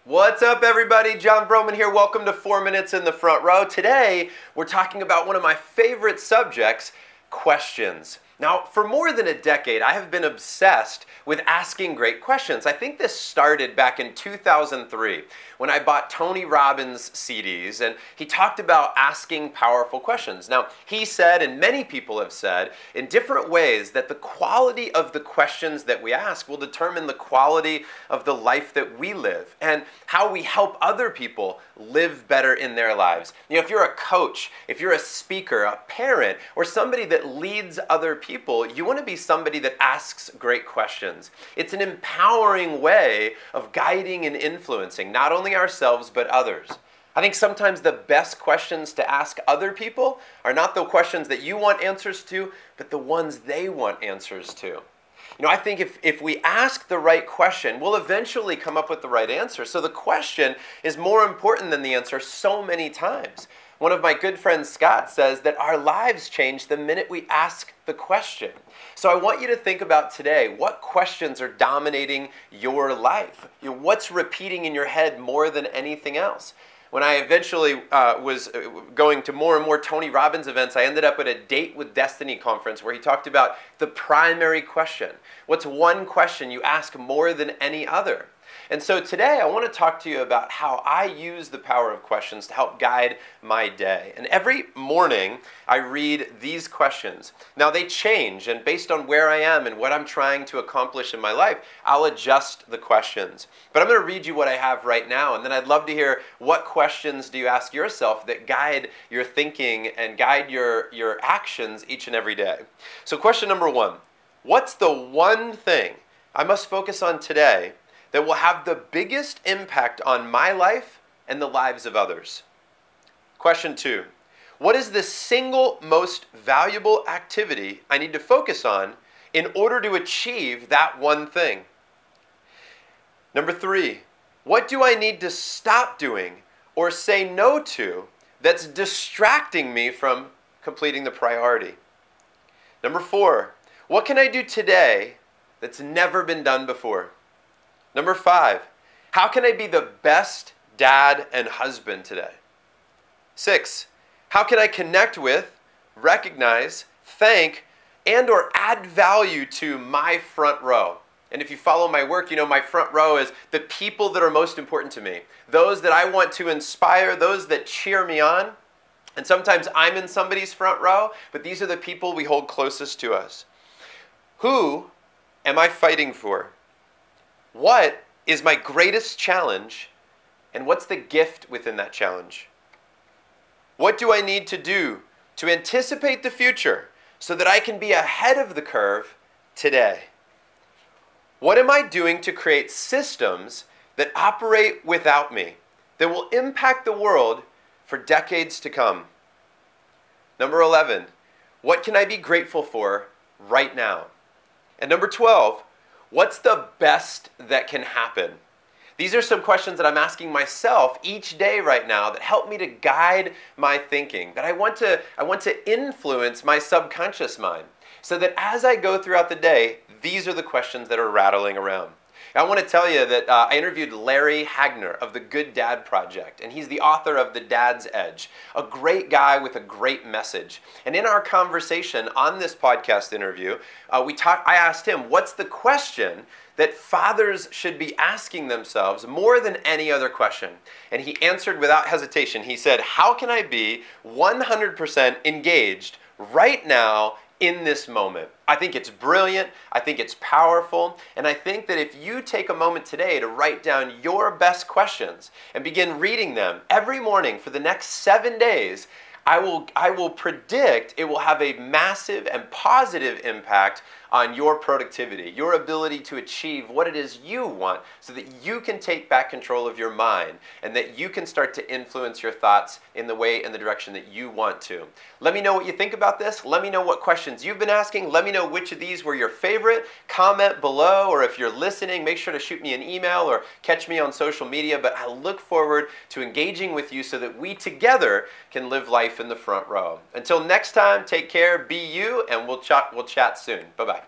What's up, everybody? John Broman here. Welcome to 4 Minutes in the Front Row. Today, we're talking about one of my favorite subjects, questions. Now, for more than a decade, I have been obsessed with asking great questions. I think this started back in 2003 when I bought Tony Robbins CDs, and he talked about asking powerful questions. Now, he said, and many people have said, in different ways, that the quality of the questions that we ask will determine the quality of the life that we live and how we help other people live better in their lives. You know, if you're a coach, if you're a speaker, a parent, or somebody that leads other people, you want to be somebody that asks great questions. It's an empowering way of guiding and influencing not only ourselves but others. I think sometimes the best questions to ask other people are not the questions that you want answers to, but the ones they want answers to. You know, I think if we ask the right question, we'll eventually come up with the right answer. So the question is more important than the answer so many times. One of my good friends, Scott, says that our lives change the minute we ask the question. So I want you to think about today, what questions are dominating your life? You know, what's repeating in your head more than anything else? When I eventually was going to more and more Tony Robbins events, I ended up at a Date with Destiny conference where he talked about the primary question. What's one question you ask more than any other? And so today I want to talk to you about how I use the power of questions to help guide my day. And every morning I read these questions. Now they change, and based on where I am and what I'm trying to accomplish in my life, I'll adjust the questions. But I'm going to read you what I have right now, and then I'd love to hear what questions do you ask yourself that guide your thinking and guide your actions each and every day. So question number one, what's the one thing I must focus on today that will have the biggest impact on my life and the lives of others? Question two, what is the single most valuable activity I need to focus on in order to achieve that one thing? Number three, what do I need to stop doing or say no to that's distracting me from completing the priority? Number four, what can I do today that's never been done before? Number five, how can I be the best dad and husband today? 6, how can I connect with, recognize, thank, and or add value to my front row? And if you follow my work, you know my front row is the people that are most important to me. Those that I want to inspire, those that cheer me on. And sometimes I'm in somebody's front row, but these are the people we hold closest to us. Who am I fighting for? What is my greatest challenge, and what's the gift within that challenge? What do I need to do to anticipate the future so that I can be ahead of the curve today? What am I doing to create systems that operate without me, that will impact the world for decades to come? Number 11, what can I be grateful for right now? And number 12, what's the best that can happen? These are some questions that I'm asking myself each day right now that help me to guide my thinking, that I want to influence my subconscious mind, so that as I go throughout the day, these are the questions that are rattling around. I want to tell you that I interviewed Larry Hagner of the Good Dad Project, and he's the author of The Dad's Edge, a great guy with a great message. And in our conversation on this podcast interview, I asked him, what's the question that fathers should be asking themselves more than any other question? And he answered without hesitation. He said, how can I be 100% engaged right now in this moment? I think it's brilliant, I think it's powerful, and I think that if you take a moment today to write down your best questions and begin reading them every morning for the next 7 days, I will predict it will have a massive and positive impact on your productivity, your ability to achieve what it is you want, so that you can take back control of your mind and that you can start to influence your thoughts in the way and the direction that you want to. Let me know what you think about this. Let me know what questions you've been asking. Let me know which of these were your favorite. Comment below, or if you're listening, make sure to shoot me an email or catch me on social media. But I look forward to engaging with you so that we together can live life in the front row. Until next time, take care, be you, and we'll chat soon. Bye-bye.